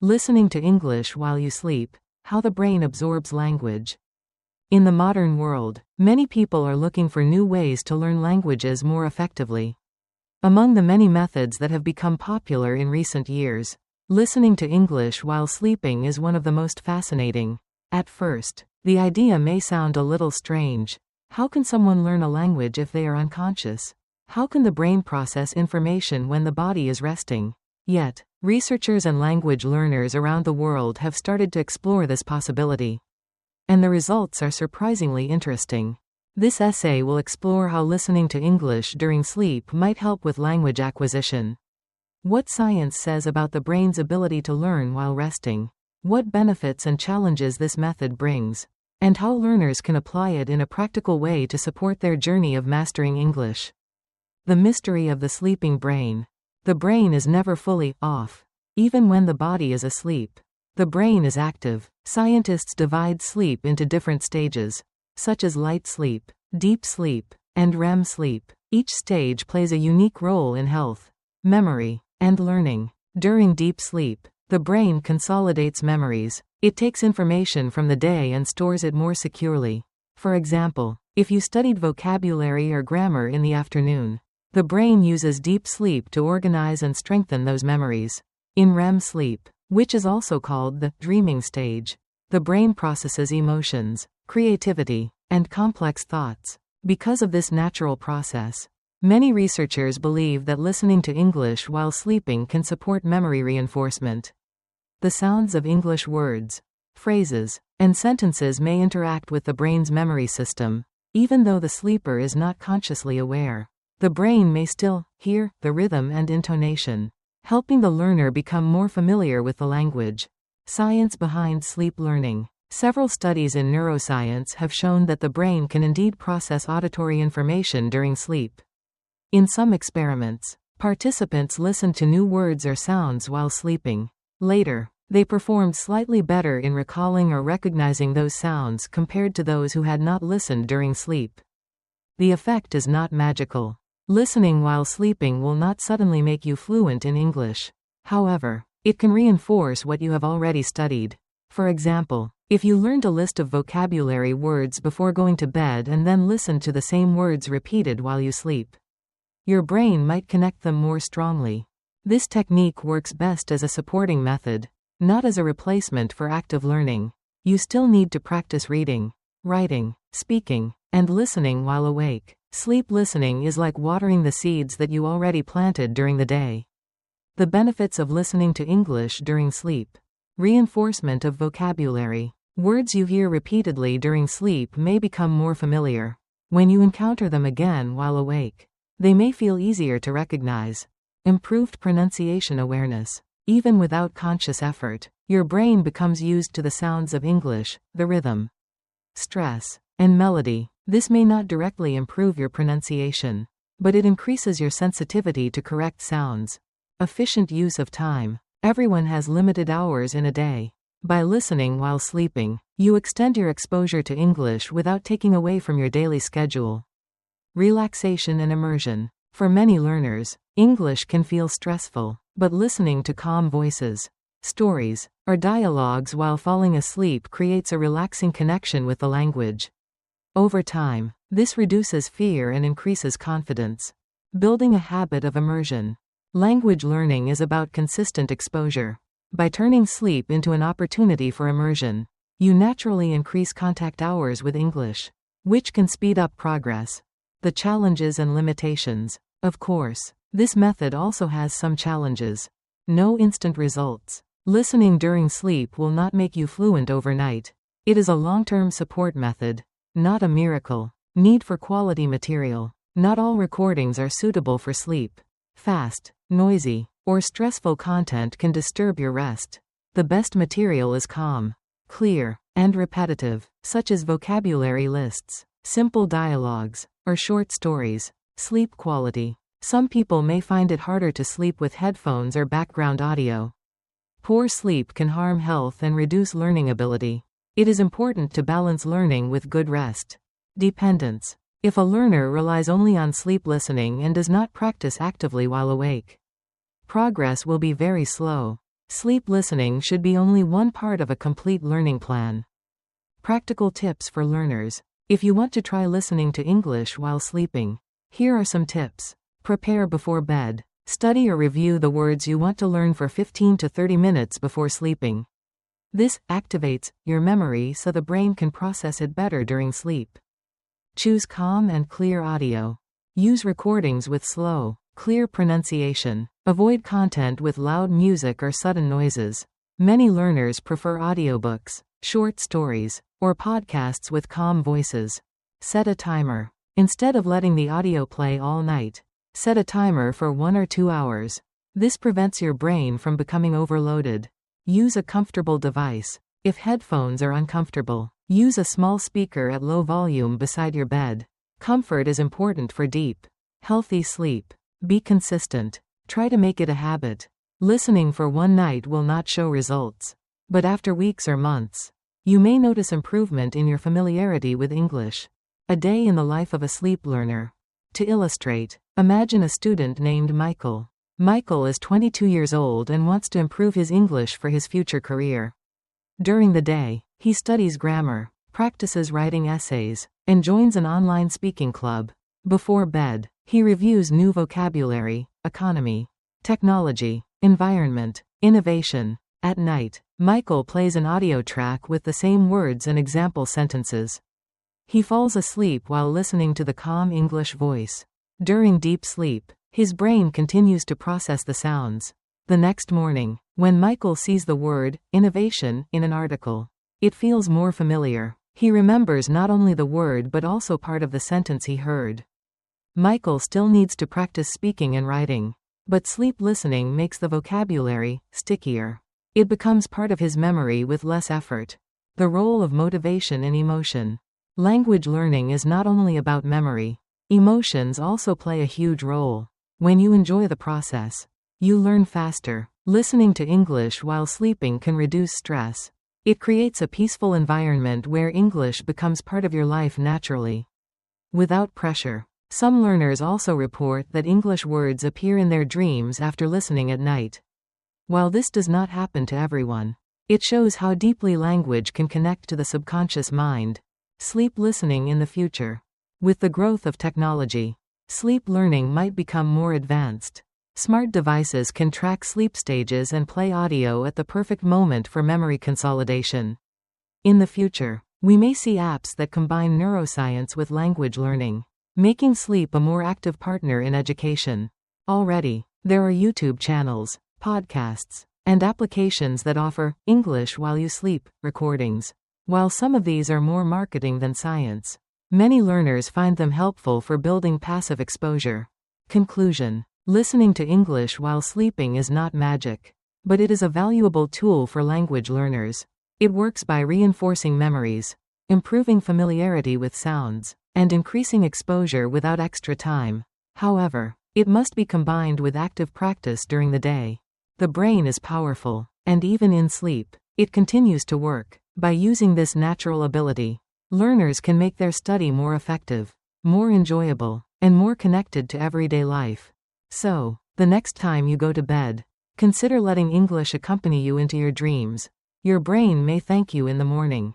Listening to English while you sleep. How the brain absorbs language. In the modern world, many people are looking for new ways to learn languages more effectively. Among the many methods that have become popular in recent years, listening to English while sleeping is one of the most fascinating. At first, the idea may sound a little strange. How can someone learn a language if they are unconscious? How can the brain process information when the body is resting? Yet, researchers and language learners around the world have started to explore this possibility. And the results are surprisingly interesting. This essay will explore how listening to English during sleep might help with language acquisition. What science says about the brain's ability to learn while resting. What benefits and challenges this method brings. And how learners can apply it in a practical way to support their journey of mastering English. The mystery of the sleeping brain. The brain is never fully off. Even when the body is asleep, the brain is active. Scientists divide sleep into different stages, such as light sleep, deep sleep, and REM sleep. Each stage plays a unique role in health, memory, and learning. During deep sleep, the brain consolidates memories. It takes information from the day and stores it more securely. For example, if you studied vocabulary or grammar in the afternoon, the brain uses deep sleep to organize and strengthen those memories. In REM sleep, which is also called the dreaming stage, the brain processes emotions, creativity, and complex thoughts. Because of this natural process, many researchers believe that listening to English while sleeping can support memory reinforcement. The sounds of English words, phrases, and sentences may interact with the brain's memory system, even though the sleeper is not consciously aware. The brain may still hear the rhythm and intonation, helping the learner become more familiar with the language. Science behind sleep learning. Several studies in neuroscience have shown that the brain can indeed process auditory information during sleep. In some experiments, participants listened to new words or sounds while sleeping. Later, they performed slightly better in recalling or recognizing those sounds compared to those who had not listened during sleep. The effect is not magical. Listening while sleeping will not suddenly make you fluent in English. However, it can reinforce what you have already studied. For example, if you learned a list of vocabulary words before going to bed and then listened to the same words repeated while you sleep, your brain might connect them more strongly. This technique works best as a supporting method, not as a replacement for active learning. You still need to practice reading, writing, speaking, and listening while awake. Sleep listening is like watering the seeds that you already planted during the day. The benefits of listening to English during sleep. Reinforcement of vocabulary. Words you hear repeatedly during sleep may become more familiar. When you encounter them again while awake, they may feel easier to recognize. Improved pronunciation awareness. Even without conscious effort, your brain becomes used to the sounds of English, the rhythm, stress, and melody. This may not directly improve your pronunciation, but it increases your sensitivity to correct sounds. Efficient use of time. Everyone has limited hours in a day. By listening while sleeping, you extend your exposure to English without taking away from your daily schedule. Relaxation and immersion. For many learners, English can feel stressful, but listening to calm voices, stories, or dialogues while falling asleep creates a relaxing connection with the language. Over time, this reduces fear and increases confidence. Building a habit of immersion. Language learning is about consistent exposure. By turning sleep into an opportunity for immersion, you naturally increase contact hours with English, which can speed up progress. The challenges and limitations. Of course, this method also has some challenges. No instant results. Listening during sleep will not make you fluent overnight. It is a long-term support method, not a miracle. Need for quality material. Not all recordings are suitable for sleep. Fast, noisy, or stressful content can disturb your rest. The best material is calm, clear, and repetitive, such as vocabulary lists, simple dialogues, or short stories. Sleep quality. Some people may find it harder to sleep with headphones or background audio. Poor sleep can harm health and reduce learning ability. It is important to balance learning with good rest. Dependence. If a learner relies only on sleep listening and does not practice actively while awake, progress will be very slow. Sleep listening should be only one part of a complete learning plan. Practical tips for learners. If you want to try listening to English while sleeping, here are some tips. Prepare before bed. Study or review the words you want to learn for 15 to 30 minutes before sleeping. This activates your memory so the brain can process it better during sleep. Choose calm and clear audio. Use recordings with slow, clear pronunciation. Avoid content with loud music or sudden noises. Many learners prefer audiobooks, short stories, or podcasts with calm voices. Set a timer. Instead of letting the audio play all night, set a timer for 1 or 2 hours. This prevents your brain from becoming overloaded. Use a comfortable device. If headphones are uncomfortable, use a small speaker at low volume beside your bed. Comfort is important for deep, healthy sleep. Be consistent. Try to make it a habit. Listening for one night will not show results, but after weeks or months, you may notice improvement in your familiarity with English. A day in the life of a sleep learner. To illustrate, imagine a student named Michael. Michael is 22 years old and wants to improve his English for his future career. During the day, he studies grammar, practices writing essays, and joins an online speaking club. Before bed, he reviews new vocabulary, economy, technology, environment, innovation. At night, Michael plays an audio track with the same words and example sentences. He falls asleep while listening to the calm English voice. During deep sleep, his brain continues to process the sounds. The next morning, when Michael sees the word innovation in an article, it feels more familiar. He remembers not only the word but also part of the sentence he heard. Michael still needs to practice speaking and writing, but sleep listening makes the vocabulary stickier. It becomes part of his memory with less effort. The role of motivation and emotion. Language learning is not only about memory. Emotions also play a huge role. When you enjoy the process, you learn faster. Listening to English while sleeping can reduce stress. It creates a peaceful environment where English becomes part of your life naturally, without pressure. Some learners also report that English words appear in their dreams after listening at night. While this does not happen to everyone, it shows how deeply language can connect to the subconscious mind. Sleep listening in the future. With the growth of technology, sleep learning might become more advanced. Smart devices can track sleep stages and play audio at the perfect moment for memory consolidation. In the future, we may see apps that combine neuroscience with language learning, making sleep a more active partner in education. Already, there are YouTube channels, podcasts, and applications that offer English while you sleep recordings. While some of these are more marketing than science, many learners find them helpful for building passive exposure. Conclusion. Listening to English while sleeping is not magic, but it is a valuable tool for language learners. It works by reinforcing memories, improving familiarity with sounds, and increasing exposure without extra time. However, it must be combined with active practice during the day. The brain is powerful, and even in sleep, it continues to work. By using this natural ability, learners can make their study more effective, more enjoyable, and more connected to everyday life. So, the next time you go to bed, consider letting English accompany you into your dreams. Your brain may thank you in the morning.